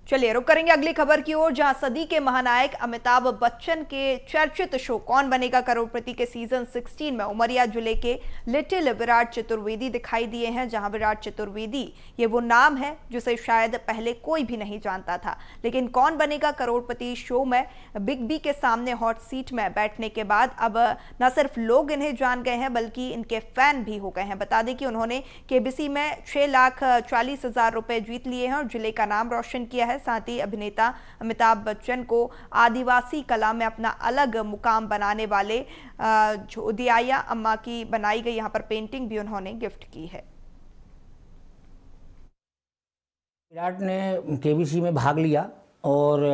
चलिए रुक करेंगे अगली खबर की ओर, जहां सदी के महानायक अमिताभ बच्चन के चर्चित शो कौन बनेगा करोड़पति के सीजन 16 में उमरिया जिले के लिटिल विराट चतुर्वेदी दिखाई दिए हैं। जहां विराट चतुर्वेदी ये वो नाम है जिसे शायद पहले कोई भी नहीं जानता था, लेकिन कौन बनेगा करोड़पति शो में बिग बी के सामने हॉट सीट में बैठने के बाद अब न सिर्फ लोग इन्हें जान गए हैं बल्कि इनके फैन भी हो गए हैं। बता दें कि उन्होंने केबीसी में 6,40,000 रुपए जीत लिए हैं और जिले का नाम रोशन किया है। साथ ही अभिनेता अमिताभ बच्चन को आदिवासी कला में अपना अलग मुकाम बनाने वाले झोदियाया अम्मा की बनाई गई यहाँ पर पेंटिंग भी उन्होंने गिफ्ट की है। विराट ने केबीसी में भाग लिया और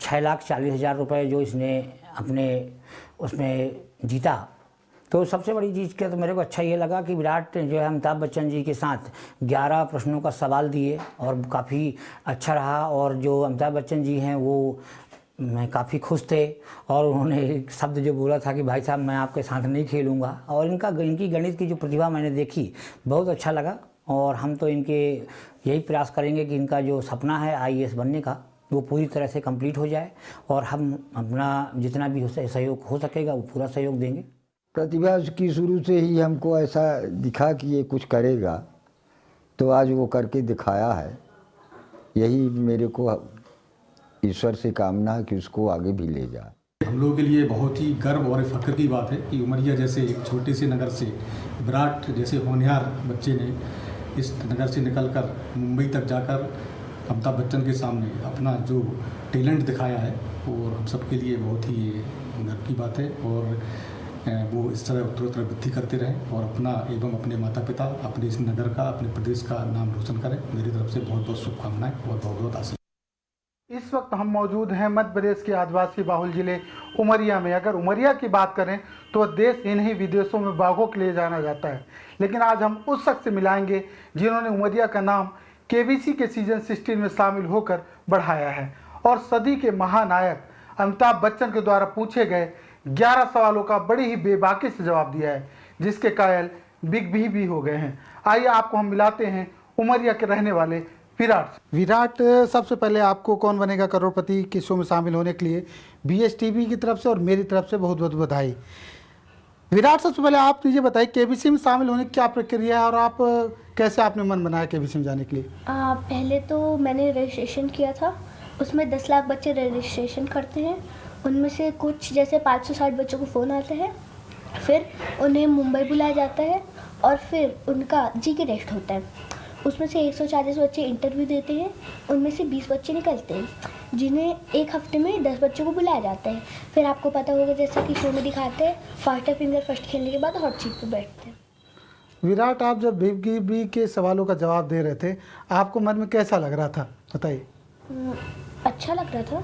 6,40,000 रुपये जो इसने अपने उसमें जीता, तो सबसे बड़ी चीज़ क्या तो मेरे को अच्छा ये लगा कि विराट जो है अमिताभ बच्चन जी के साथ 11 प्रश्नों का सवाल दिए और काफ़ी अच्छा रहा। और जो अमिताभ बच्चन जी हैं वो मैं काफ़ी खुश थे और उन्होंने एक शब्द जो बोला था कि भाई साहब मैं आपके साथ नहीं खेलूँगा, और इनकी गणित की जो प्रतिभा मैंने देखी बहुत अच्छा लगा। और हम तो इनके यही प्रयास करेंगे कि इनका जो सपना है IAS बनने का वो पूरी तरह से कंप्लीट हो जाए और हम अपना जितना भी सहयोग हो सकेगा वो पूरा सहयोग देंगे। प्रतिभा की शुरू से ही हमको ऐसा दिखा कि ये कुछ करेगा, तो आज वो करके दिखाया है। यही मेरे को ईश्वर से कामना है कि उसको आगे भी ले जाए। हम लोगों के लिए बहुत ही गर्व और फख्र की बात है कि उमरिया जैसे एक छोटे से नगर से विराट जैसे होनहार बच्चे ने इस नगर से निकलकर मुंबई तक जाकर अमिताभ बच्चन के सामने अपना जो टैलेंट दिखाया है और हम सबके लिए बहुत ही गर्व की बात है। और वो इस तरह उत्तरोत्तर वृद्धि करते रहें और अपना एवं अपने माता पिता, अपने इस नगर का, अपने प्रदेश का नाम रोशन करें। मेरी तरफ से बहुत बहुत शुभकामनाएं और बहुत बहुत आशीर्वाद। इस वक्त हम मौजूद हैं मध्य प्रदेश के आदिवासी बाहुल जिले उमरिया में। अगर उमरिया की बात करें तो देश इन्हीं विदेशों में बाघों के लिए जाना जाता है, लेकिन आज हम उस शख्स से मिलाएंगे जिन्होंने उमरिया का नाम केबीसी के सीजन 16 में शामिल होकर बढ़ाया है और सदी के महानायक अमिताभ बच्चन के द्वारा पूछे गए 11 सवालों का बड़ी ही बेबाकी से जवाब दिया है, जिसके कायल बिग बी भी हो गए हैं। आइए आपको हम मिलाते हैं उमरिया के रहने वाले विराट। सबसे पहले आपको कौन बनेगा करोड़पति के शो में शामिल होने के लिए BSTV की तरफ से और मेरी तरफ से बहुत बहुत बधाई। विराट, सबसे पहले आप मुझे बताइए केबीसी में शामिल होने की क्या प्रक्रिया है और आप कैसे आपने मन बनाया केबीसी में जाने के लिए? पहले तो मैंने रजिस्ट्रेशन किया था, उसमें 10 लाख बच्चे रजिस्ट्रेशन करते हैं। उनमें से कुछ जैसे 560 बच्चों को फ़ोन आते हैं, फिर उन्हें मुंबई बुलाया जाता है और फिर उनका GK टेस्ट होता है। उसमें से 140 बच्चे इंटरव्यू देते हैं, उनमें से 20 बच्चे निकलते हैं, जिन्हें एक हफ्ते में 10 बच्चों को बुलाया जाता है। फिर आपको पता होगा जैसा कि शो में दिखाते हैं, फास्टर फिंगर फर्स्ट खेलने के बाद हॉट सीट पर बैठते हैं। विराट, आप जब बिग बी के सवालों का जवाब दे रहे थे, आपको मन में कैसा लग रहा था, बताइए? अच्छा लग रहा था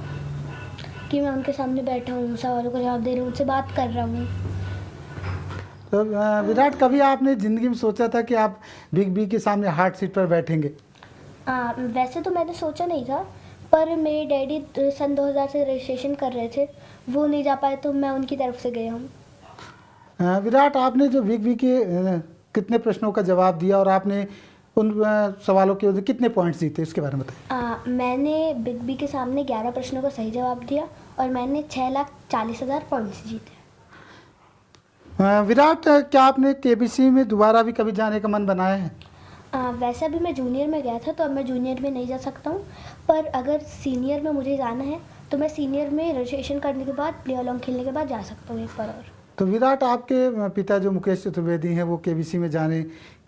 कि मैं उनके सामने बैठा हूँ, सवालों का जवाब दे रहा हूँ, उनसे बात कर रहा हूँ। तो विराट, कभी आपने ज़िंदगी में सोचा था कि आप बिग बी के सामने हॉट सीट पर बैठेंगे? वैसे तो मैंने सोचा नहीं था, पर मेरे डैडी सन 2000 से रजिस्ट्रेशन कर रहे थे, वो नहीं जा पाए तो मैं उनकी तरफ से गया हूँ। विराट, आपने जो बिग बी के कितने प्रश्नों का जवाब दिया और आपने उन सवालों के कितने पॉइंट्स जीते, उसके बारे में बताइए। मैंने बिग बी के सामने 11 प्रश्नों का सही जवाब दिया और मैंने 6,40,000 पॉइंट्स जीते। विराट, क्या आपने केबीसी में दोबारा भी कभी जाने का मन बनाया है? वैसे भी मैं जूनियर में गया था, तो अब मैं जूनियर में नहीं जा सकता हूँ, पर अगर सीनियर में मुझे जाना है तो मैं सीनियर में रजिस्ट्रेशन करने के बाद प्ले अलॉन्ग खेलने के बाद जा सकता हूँ एक बार और। तो विराट, आपके पिता जो मुकेश चतुर्वेदी हैं वो केबीसी में जाने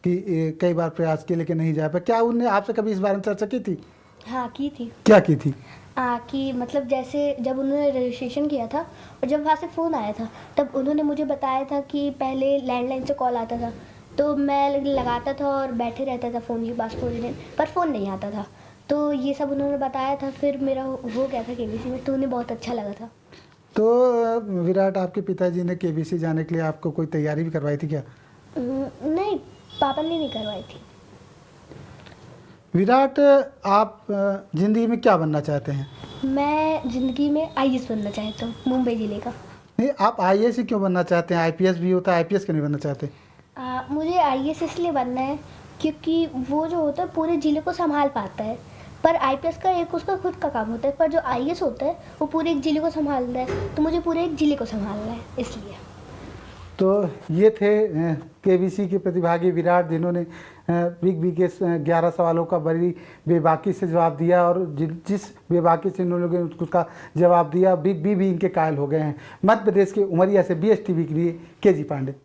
की कई बार प्रयास किए लेकिन नहीं जा पाए, क्या उन्होंने आपसे कभी इस बारे में चर्चा की थी? हाँ, की थी। क्या की थी? कि मतलब जैसे जब उन्होंने रजिस्ट्रेशन किया था और जब वहाँ से फ़ोन आया था, तब उन्होंने मुझे बताया था कि पहले लैंडलाइन से कॉल आता था, तो मैं लगाता था और बैठे रहता था फ़ोन के पास पूरे दिन, पर फ़ोन नहीं आता था। तो ये सब उन्होंने बताया था, फिर मेरा हो गया था केबीसी में, तो उन्हें बहुत अच्छा लगा था। तो विराट, आपके पिताजी ने केबीसी जाने के लिए आपको कोई तैयारी भी करवाई थी क्या? नहीं, पापा ने नहीं करवाई थी। विराट, आप ज़िंदगी में क्या बनना चाहते हैं? मैं ज़िंदगी में IAS बनना चाहता हूँ, मुंबई ज़िले का। नहीं, आप IAS ही क्यों बनना चाहते हैं? IPS भी होता है, IPS क्यों नहीं बनना चाहते? मुझे IAS इसलिए बनना है क्योंकि वो जो होता है पूरे ज़िले को संभाल पाता है। पर आईपीएस का एक उसका खुद का काम होता है, पर जो आईएएस होता है वो पूरे एक जिले को संभालता है, तो मुझे पूरे एक जिले को संभालना है इसलिए। तो ये थे केबीसी के प्रतिभागी विराट, जिन्होंने बिग बी के 11 सवालों का बड़ी बेबाकी से जवाब दिया, और जिस बेबाकी से इन लोगों ने उसका जवाब दिया, बिग बी भी इनके कायल हो गए हैं। मध्य प्रदेश के उमरिया से BSTV के लिए KG पांडे।